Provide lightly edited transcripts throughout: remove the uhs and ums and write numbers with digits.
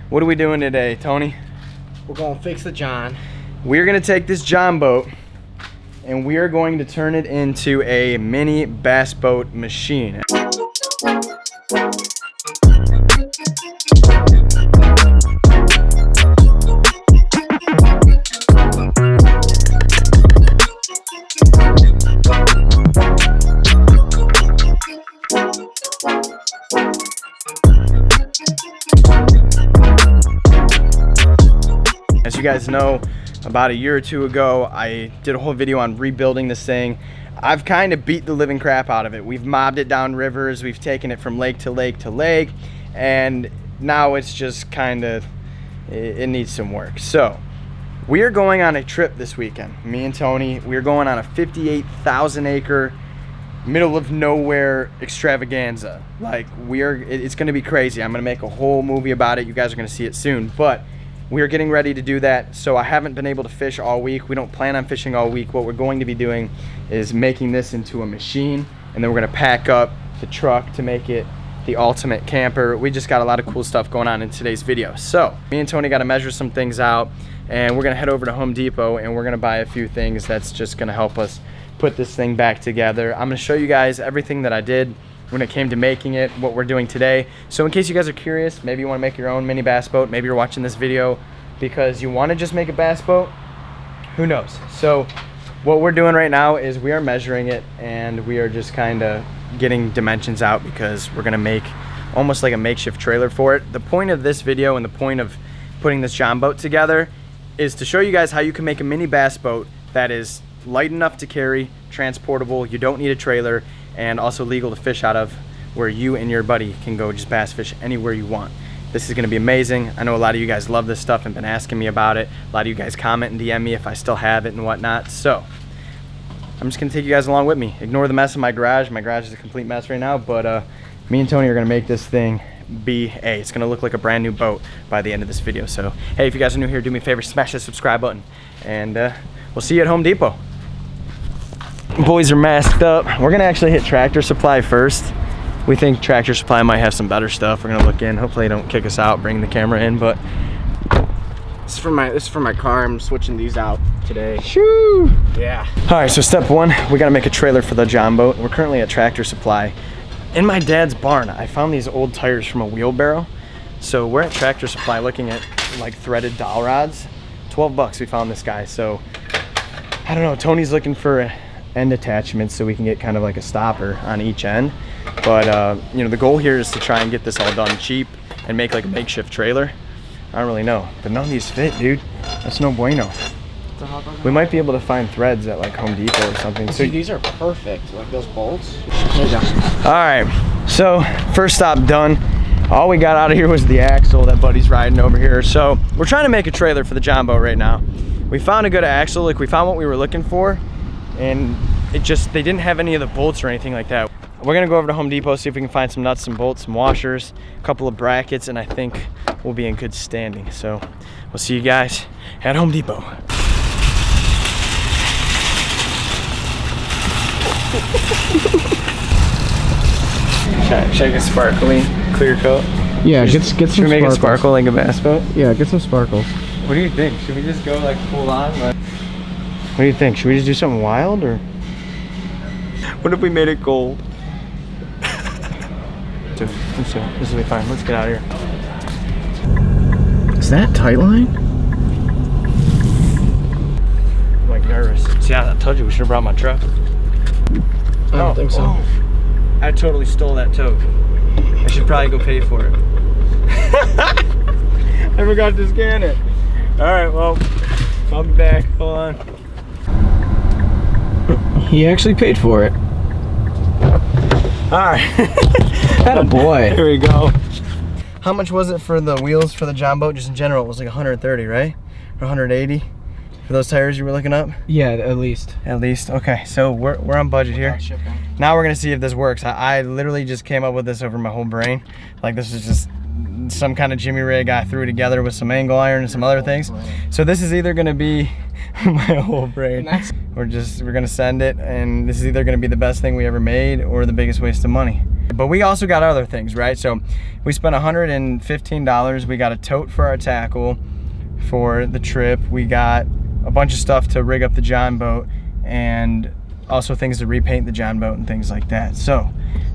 What are we doing today, Tony? We're gonna fix the John. We're gonna take this John boat and we are going to turn it into a mini bass boat machine. As you guys know, about a year or two ago, I did a whole video on rebuilding this thing. I've kind of beat the living crap out of it. We've mobbed it down rivers, we've taken it from lake to lake to lake, and now it's just kind of, it needs some work. So, we are going on a trip this weekend. Me and Tony, we're going on a 58,000 acre, middle of nowhere extravaganza. Like, it's gonna be crazy. I'm gonna make a whole movie about it. You guys are gonna see it soon, but we are getting ready to do that. So I haven't been able to fish all week. We don't plan on fishing all week. What we're going to be doing is making this into a machine, and then we're gonna pack up the truck to make it the ultimate camper. We just got a lot of cool stuff going on in today's video. So me and Tony got to measure some things out, and we're gonna head over to Home Depot and we're gonna buy a few things that's just gonna help us put this thing back together. I'm gonna show you guys everything that I did when it came to making it, what we're doing today. So in case you guys are curious, maybe you want to make your own mini bass boat, maybe you're watching this video because you want to just make a bass boat, who knows. So what we're doing right now is we are measuring it, and we are just kind of getting dimensions out because we're gonna make almost like a makeshift trailer for it. The point of this video and the point of putting this John boat together is to show you guys how you can make a mini bass boat that is light enough to carry, transportable, you don't need a trailer, and also legal to fish out of, where you and your buddy can go just bass fish anywhere you want. This is gonna be amazing. I know a lot of you guys love this stuff and been asking me about it. A lot of you guys comment and DM me if I still have it and whatnot. So I'm just gonna take you guys along with me. Ignore the mess in my garage. My garage is a complete mess right now, but me and Tony are gonna make this thing it's gonna look like a brand new boat by the end of this video. So hey, if you guys are new here, do me a favor, smash that subscribe button, and we'll see you at Home Depot. Boys are masked up. We're gonna actually hit Tractor Supply first. We think Tractor Supply might have some better stuff. We're gonna look in. Hopefully they don't kick us out, bring the camera in, but This is for my car. I'm switching these out today. shoo. Yeah. All right, so step one, we gotta make a trailer for the John boat. We're currently at Tractor Supply. In my dad's barn, I found these old tires from a wheelbarrow. So we're at Tractor Supply looking at like threaded dowel rods. 12 bucks we found this guy. So I don't know, Tony's looking for end attachments so we can get kind of like a stopper on each end, but you know, the goal here is to try and get this all done cheap and make like a makeshift trailer. I don't really know, but none of these fit, dude. That's no bueno. We might be able to find threads at like Home Depot or something. So these are perfect, like those bolts. All right, so first stop done. All we got out of here was the axle that Buddy's riding over here. So we're trying to make a trailer for the John boat right now. We found a good axle, like we found what we were looking for, and they didn't have any of the bolts or anything like that. We're gonna go over to Home Depot, see if we can find some nuts, some bolts, some washers, a couple of brackets, and I think we'll be in good standing. So we'll see you guys at Home Depot. Should I get sparkly, clear coat? Yeah, get some Should we make it sparkle like a bass boat? Yeah, get some sparkles. What do you think? Should we just go like full on? What do you think? Should we just do something wild, or what if we made it gold? Dude, this will be fine. Let's get out of here. Is that TIGHTLINE? I'm like nervous. See, I told you we should have brought my truck. I don't think so. Oh. I totally stole that tote. I should probably go pay for it. I forgot to scan it. All right, well, I'll be back. Hold on. He actually paid for it. All right. That a boy. Here we go. How much was it for the wheels for the John boat? Just in general, it was like 130, right? Or 180 for those tires you were looking up? Yeah, at least. At least. Okay, so we're on budget here. Now we're gonna see if this works. I literally just came up with this over my whole brain. Like, this is just some kind of jimmy rig I threw together with some angle iron and some other things. So this is either gonna be my whole brain. We're gonna send it, and this is either gonna be the best thing we ever made or the biggest waste of money. But we also got other things, right? So we spent $115. We got a tote for our tackle for the trip. We got a bunch of stuff to rig up the John boat, and also things to repaint the John boat and things like that. So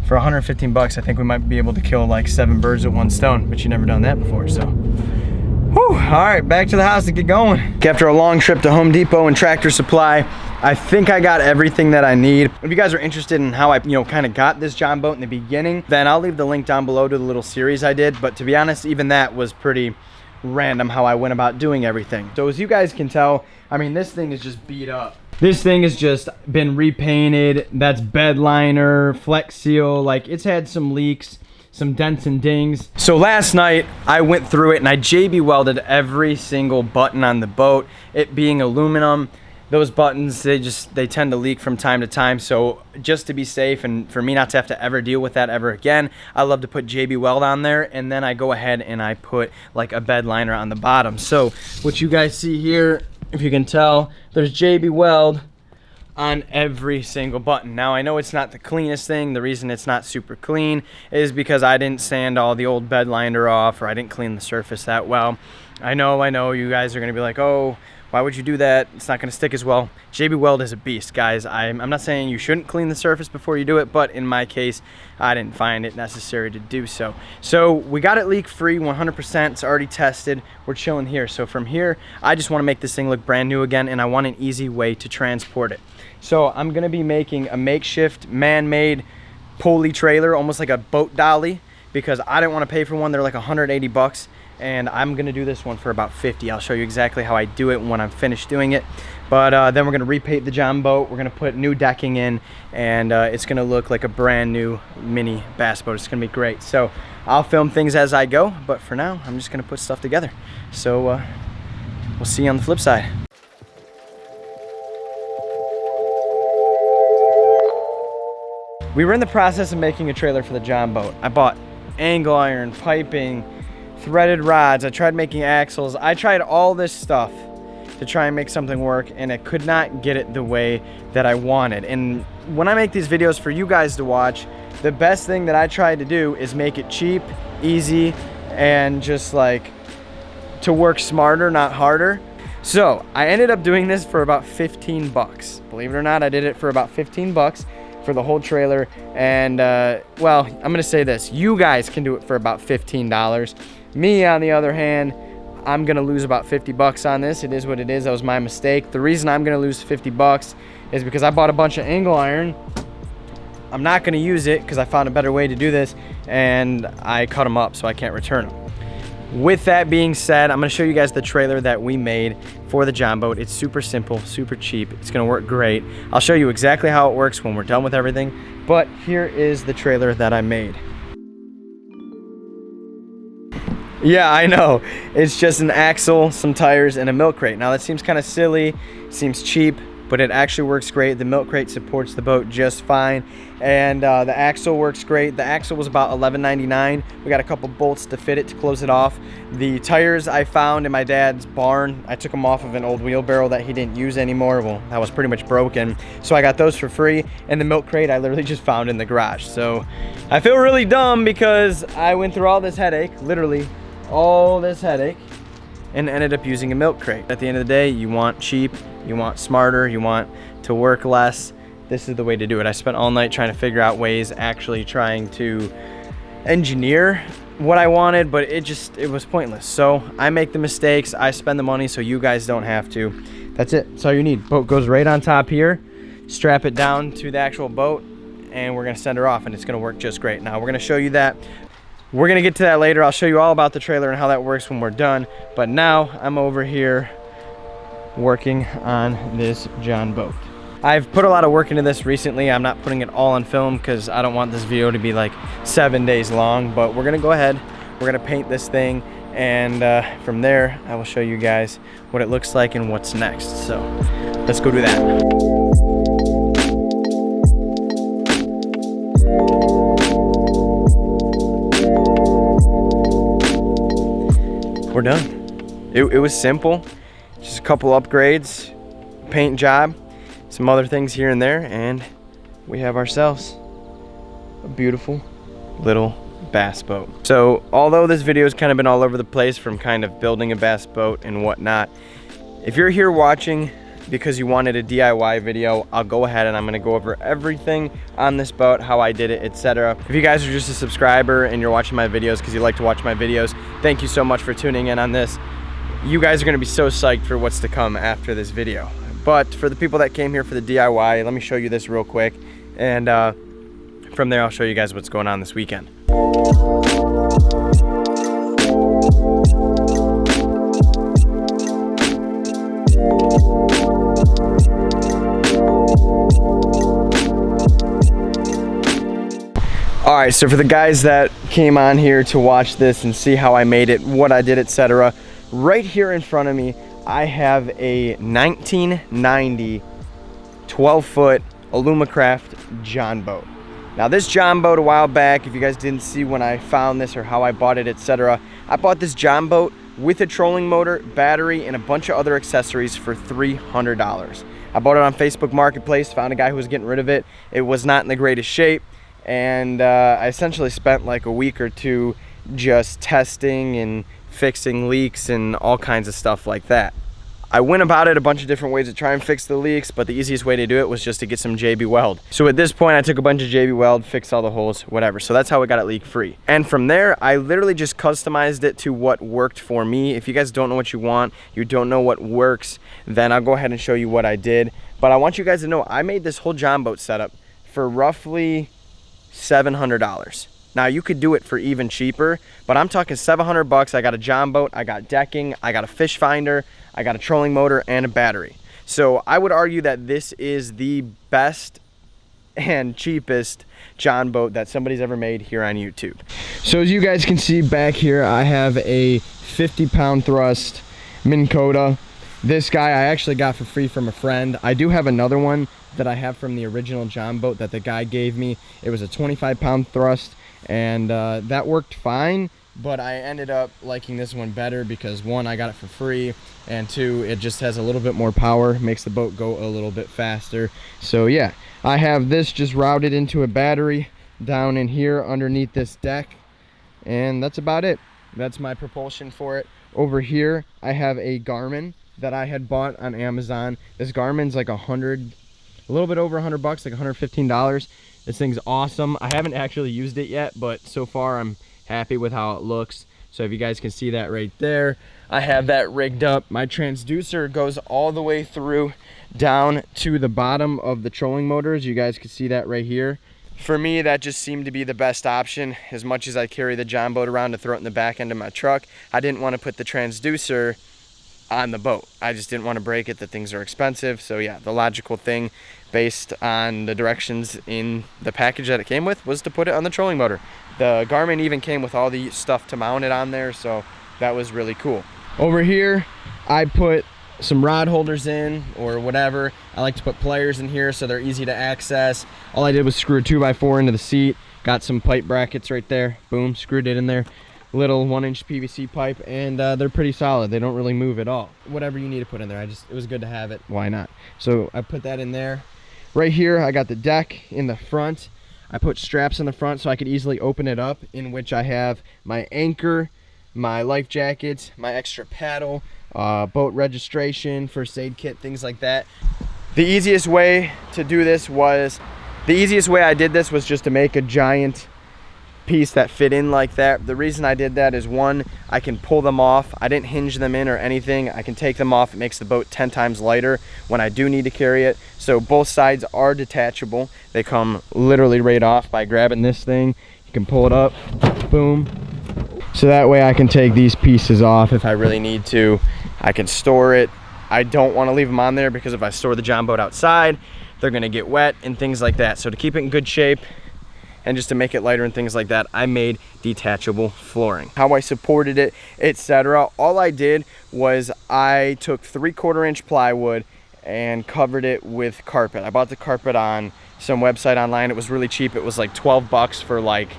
for 115 bucks, I think we might be able to kill like 7 birds with 1 stone, but you never done that before, so. Whew, all right, back to the house to get going. After a long trip to Home Depot and Tractor Supply, I think I got everything that I need. If you guys are interested in how I, kind of got this John boat in the beginning, then I'll leave the link down below to the little series I did. But to be honest, even that was pretty random how I went about doing everything. So as you guys can tell, I mean, this thing is just beat up. This thing has just been repainted. That's bed liner, Flex Seal, like it's had some leaks, some dents and dings. So last night I went through it and I JB welded every single button on the boat. It being aluminum, those buttons, they tend to leak from time to time. So just to be safe and for me not to have to ever deal with that ever again, I love to put JB Weld on there, and then I go ahead and I put like a bed liner on the bottom. So what you guys see here, if you can tell, there's JB Weld on every single button. Now I know it's not the cleanest thing. The reason it's not super clean is because I didn't sand all the old bed liner off, or I didn't clean the surface that well. I know you guys are gonna be like, oh, why would you do that? It's not gonna stick as well. JB Weld is a beast, guys. I'm not saying you shouldn't clean the surface before you do it, but in my case, I didn't find it necessary to do so. So we got it leak free, 100%. It's already tested. We're chilling here. So from here, I just wanna make this thing look brand new again, and I want an easy way to transport it. So I'm gonna be making a makeshift man-made pulley trailer, almost like a boat dolly, because I didn't wanna pay for one. They're like 180 bucks. And I'm gonna do this one for about 50. I'll show you exactly how I do it when I'm finished doing it. But then we're gonna repaint the John boat. We're gonna put new decking in, and it's gonna look like a brand new mini bass boat. It's gonna be great. So I'll film things as I go, but for now, I'm just gonna put stuff together. So we'll see you on the flip side. We were in the process of making a trailer for the John boat. I bought angle iron, piping, threaded rods. I tried making axles. I tried all this stuff to try and make something work, and I could not get it the way that I wanted. And when I make these videos for you guys to watch, the best thing that I try to do is make it cheap, easy, and just like to work smarter, not harder. So I ended up doing this for about 15 bucks. Believe it or not, I did it for about 15 bucks for the whole trailer. And well, I'm gonna say this, you guys can do it for about $15. Me, on the other hand, I'm gonna lose about 50 bucks on this. It is what it is. That was my mistake. The reason I'm gonna lose 50 bucks is because I bought a bunch of angle iron. I'm not gonna use it because I found a better way to do this, and I cut them up so I can't return them. With that being said, I'm gonna show you guys the trailer that we made for the John boat. It's super simple, super cheap. It's gonna work great. I'll show you exactly how it works when we're done with everything, but here is the trailer that I made. Yeah, I know. It's just an axle, some tires, and a milk crate. Now that seems kind of silly, seems cheap, but it actually works great. The milk crate supports the boat just fine, and the axle works great. The axle was about $11.99. We got a couple bolts to fit it to close it off. The tires I found in my dad's barn. I took them off of an old wheelbarrow that he didn't use anymore. Well, that was pretty much broken, so I got those for free. And the milk crate I literally just found in the garage. So I feel really dumb because I went through all this headache, literally all this headache, and ended up using a milk crate. At the end of the day, you want cheap, you want smarter, you want to work less. This is the way to do it. I spent all night trying to figure out ways, actually trying to engineer what I wanted, but it was pointless. So I make the mistakes, I spend the money so you guys don't have to. That's it, that's all you need. Boat goes right on top here, strap it down to the actual boat, and we're gonna send her off, and it's gonna work just great. Now we're gonna show you that. We're gonna get to that later. I'll show you all about the trailer and how that works when we're done. But now I'm over here working on this John boat. I've put a lot of work into this recently. I'm not putting it all on film because I don't want this video to be like 7 days long, but we're gonna go ahead, we're gonna paint this thing, and from there I will show you guys what it looks like and what's next. So let's go do that. We're done. It was simple, just a couple upgrades, paint job, some other things here and there, and we have ourselves a beautiful little bass boat. So although this video has kind of been all over the place from kind of building a bass boat and whatnot, if you're here watching because you wanted a DIY video, I'll go ahead and I'm gonna go over everything on this boat, how I did it, etc. If you guys are just a subscriber and you're watching my videos because you like to watch my videos, thank you so much for tuning in on this. You guys are gonna be so psyched for what's to come after this video. But for the people that came here for the DIY, let me show you this real quick. And from there, I'll show you guys what's going on this weekend. All right, so for the guys that came on here to watch this and see how I made it, what I did, etc., right here in front of me, I have a 1990 12-foot Alumacraft John boat. Now this John boat a while back, if you guys didn't see when I found this or how I bought it, etc., I bought this John boat with a trolling motor, battery, and a bunch of other accessories for $300. I bought it on Facebook Marketplace, found a guy who was getting rid of it. It was not in the greatest shape, and I essentially spent like a week or two just testing and fixing leaks and all kinds of stuff like that. I went about it a bunch of different ways to try and fix the leaks, but the easiest way to do it was just to get some JB Weld. So at this point, I took a bunch of JB Weld, fixed all the holes, whatever. So that's how I got it leak free. And from there, I literally just customized it to what worked for me. If you guys don't know what you want, you don't know what works, then I'll go ahead and show you what I did. But I want you guys to know, I made this whole John boat setup for roughly $700. Now you could do it for even cheaper, but I'm talking 700 bucks. I got a John boat, I got decking, I got a fish finder, I got a trolling motor and a battery. So I would argue that this is the best and cheapest John boat that somebody's ever made here on YouTube. So as you guys can see back here, I have a 50-pound thrust Minn Kota. This guy I actually got for free from a friend. I do have another one that I have from the original John boat that the guy gave me. It was a 25-pound thrust, and that worked fine, but I ended up liking this one better because one, I got it for free, and two, it just has a little bit more power, makes the boat go a little bit faster. So yeah, I have this just routed into a battery down in here underneath this deck, and that's about it. That's my propulsion for it. Over here, I have a Garmin that I had bought on Amazon. This Garmin's like a little bit over 100 bucks, like $115. This thing's awesome. I haven't actually used it yet, but so far I'm happy with how it looks. So if you guys can see that right there, I have that rigged up. My transducer goes all the way through down to the bottom of the trolling motors. You guys can see that right here. For me, that just seemed to be the best option. As much as I carry the John boat around to throw it in the back end of my truck, I didn't want to put the transducer on the boat. I just didn't want to break it. The things are expensive. So yeah, the logical thing based on the directions in the package that it came with was to put it on the trolling motor. The Garmin even came with all the stuff to mount it on there, so that was really cool. Over here, I put some rod holders in or whatever. I like to put pliers in here so they're easy to access. All I did was screw a 2x4 into the seat, got some pipe brackets right there, boom, screwed it in there. Little 1-inch PVC pipe, and they're pretty solid. They don't really move at all. Whatever you need to put in there, it was good to have it. Why not? So I put that in there. Right here, I got the deck in the front. I put straps in the front so I could easily open it up, in which I have my anchor, my life jackets, my extra paddle, boat registration, first aid kit, things like that. The easiest way I did this was just to make a giant piece that fit in like that. The reason I did that is, one, I can pull them off. I didn't hinge them in or anything. I can take them off. It makes the boat 10 times lighter when I do need to carry it. So both sides are detachable. They come literally right off by grabbing this thing. You can pull it up, boom. So that way I can take these pieces off if I really need to. I can store it. I don't want to leave them on there because if I store the John boat outside, they're going to get wet and things like that. So to keep it in good shape, and just to make it lighter and things like that, I made detachable flooring. How I supported it, etc. All I did was I took 3/4 inch plywood and covered it with carpet. I bought the carpet on some website online. It was really cheap. It was like 12 bucks for like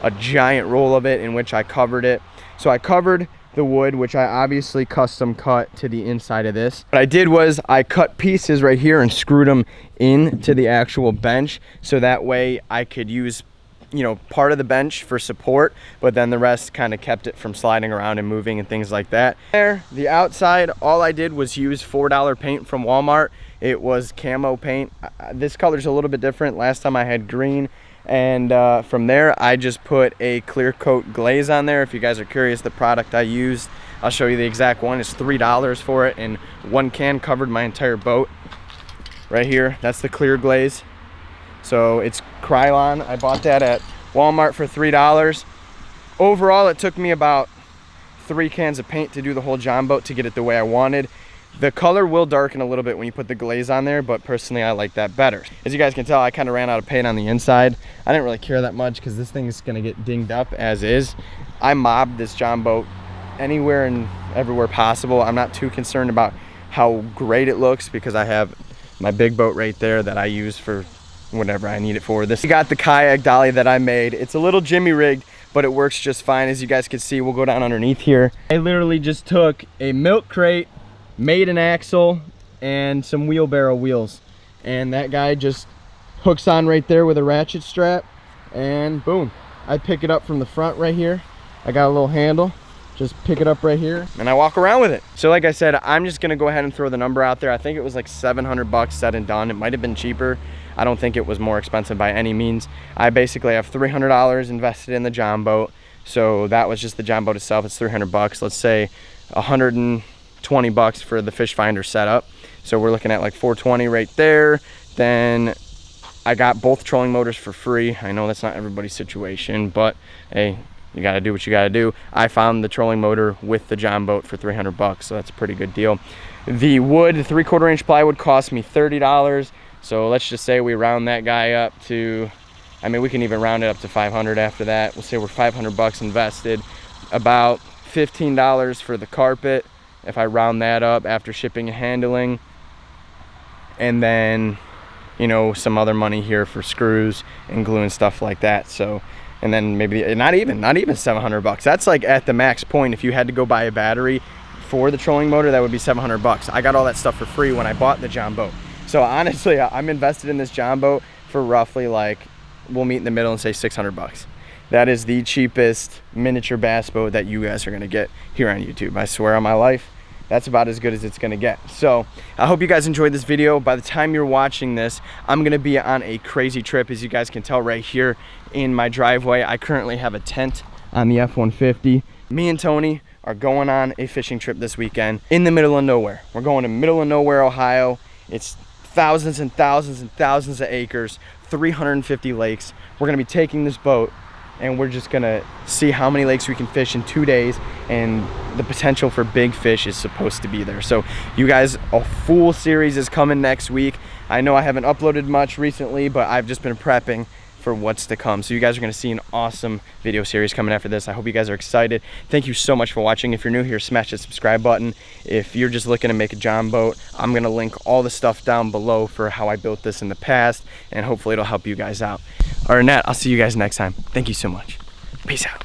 a giant roll of it, in which I covered it. So I covered the wood, which I obviously custom cut to the inside of this. What I did was I cut pieces right here and screwed them into the actual bench, so that way I could use you know, part of the bench for support, but then the rest kind of kept it from sliding around and moving and things like that. There, the outside, all I did was use $4 paint from Walmart. It was camo paint. This color's a little bit different. Last time I had green, and from there I just put a clear coat glaze on there. If you guys are curious, the product I used, I'll show you the exact one. It's $3 for it, and one can covered my entire boat. Right here, that's the clear glaze. So it's Krylon. I bought that at Walmart for $3. Overall, it took me about 3 cans of paint to do the whole John boat to get it the way I wanted. The color will darken a little bit when you put the glaze on there, but personally I like that better. As you guys can tell, I kind of ran out of paint on the inside. I didn't really care that much because this thing is going to get dinged up as is. I mobbed this John boat anywhere and everywhere possible. I'm not too concerned about how great it looks because I have my big boat right there that I use for whatever I need it for. This got the kayak dolly that I made. It's a little jimmy rigged, but it works just fine. As you guys can see, we'll go down underneath here. I literally just took a milk crate, made an axle, and some wheelbarrow wheels, and that guy just hooks on right there with a ratchet strap, and boom, I pick it up from the front right here. I got a little handle, just pick it up right here, and I walk around with it. So like I said, I'm just gonna go ahead and throw the number out there. I think it was like 700 bucks said and done. It might have been cheaper. I don't think it was more expensive by any means. I basically have $300 invested in the John boat. So that was just the John boat itself. It's 300 bucks. Let's say 120 bucks for the fish finder setup. So we're looking at like 420 right there. Then I got both trolling motors for free. I know that's not everybody's situation, but hey, you gotta do what you gotta do. I found the trolling motor with the John boat for 300 bucks, so that's a pretty good deal. The wood, the 3/4 inch plywood cost me $30. So let's just say we round that guy up to, I mean, we can even round it up to 500 after that. We'll say we're 500 bucks invested. About $15 for the carpet, if I round that up after shipping and handling. And then, you know, some other money here for screws and glue and stuff like that. So, and then maybe not even 700 bucks. That's like at the max point. If you had to go buy a battery for the trolling motor, that would be 700 bucks. I got all that stuff for free when I bought the John boat. So honestly, I'm invested in this John boat for roughly, like, we'll meet in the middle and say 600 bucks. That is the cheapest miniature bass boat that you guys are gonna get here on YouTube. I swear on my life, that's about as good as it's gonna get. So I hope you guys enjoyed this video. By the time you're watching this, I'm gonna be on a crazy trip. As you guys can tell right here in my driveway, I currently have a tent on the F-150. Me and Tony are going on a fishing trip this weekend in the middle of nowhere. We're going to middle of nowhere, Ohio. It's thousands and thousands and thousands of acres, 350 lakes. We're gonna be taking this boat and we're just gonna see how many lakes we can fish in 2 days, and the potential for big fish is supposed to be there. So you guys, a full series is coming next week. I know I haven't uploaded much recently, but I've just been prepping for what's to come. So you guys are gonna see an awesome video series coming after this. I hope you guys are excited. Thank you so much for watching. If you're new here, smash the subscribe button. If you're just looking to make a John boat, I'm gonna link all the stuff down below for how I built this in the past, and hopefully it'll help you guys out. Other than that, I'll see you guys next time. Thank you so much. Peace out.